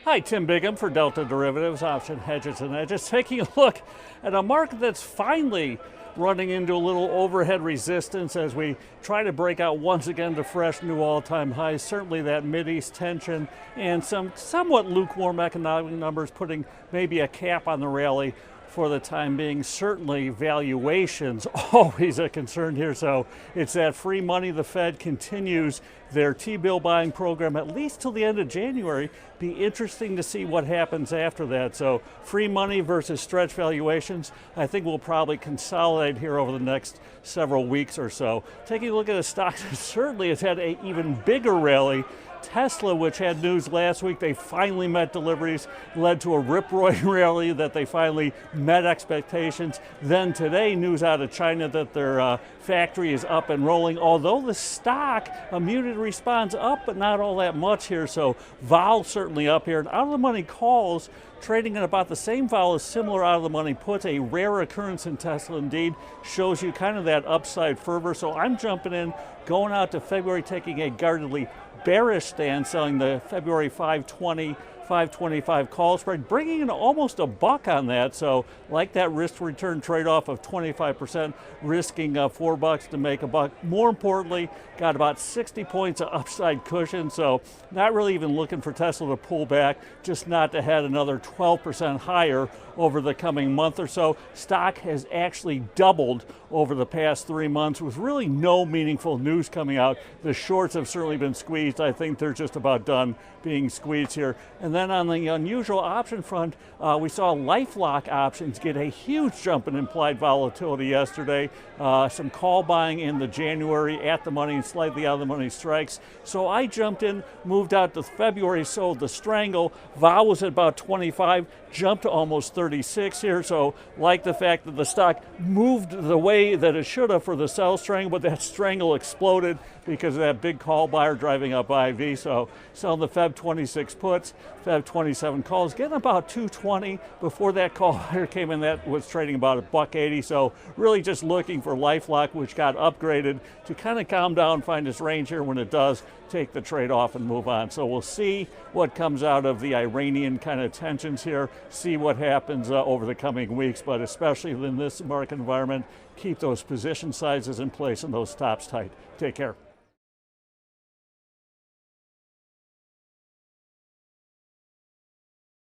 Hi, Tim Biggam for Delta Derivatives, Option Hedges and Edges, taking a look at a market that's finally running into a little overhead resistance as we try to break out once again to fresh new all-time highs. Certainly that Mideast tension and some somewhat lukewarm economic numbers putting maybe a cap on the rally for the time being. Certainly valuations always a concern here, so it's that free money. The Fed continues their T-bill buying program at least till the end of January. Be interesting to see what happens after that. So free money versus stretch valuations, I think we'll probably consolidate here over the next several weeks or so. Taking a look at a stock that certainly has had an even bigger rally. Tesla, which had news last week, they finally met deliveries, led to a rip-roaring rally that they finally met expectations. Then today, news out of China that their factory is up and rolling, although the stock, a muted response up, but not all that much here. So vol certainly up here. And out of the money calls, trading at about the same vol as similar out of the money puts, a rare occurrence in Tesla indeed, shows you kind of that upside fervor. So I'm jumping in, going out to February, taking a guardedly bearish stance, selling the February 520, 525 call spread, bringing in almost a buck on that. So like that risk return trade-off of 25%, risking $4 to make a buck. More importantly, got about 60 points of upside cushion. So not really even looking for Tesla to pull back, just not to head another 12% higher over the coming month or so. Stock has actually doubled over the past 3 months with really no meaningful news coming out. The shorts have certainly been squeezed. I think they're just about done being squeezed here. And then on the unusual option front, we saw LifeLock options get a huge jump in implied volatility yesterday. Some call buying in the January at the money and slightly out of the money strikes. So I jumped in, moved out to February, sold the strangle. Vol was at about 25, jumped to almost 36 here. So like the fact that the stock moved the way that it should have for the sell strangle, but that strangle exploded because of that big call buyer driving up IV. So selling the Feb 26 puts, Feb 27 calls, getting about 220. Before that call buyer came in, that was trading about $1.80. So really just looking for LifeLock, which got upgraded to kind of calm down, find its range here. When it does, take the trade off and move on. So we'll see what comes out of the Iranian kind of tensions here, see what happens over the coming weeks, but especially in this market environment, keep those position sizes in place and those stops tight. Take care.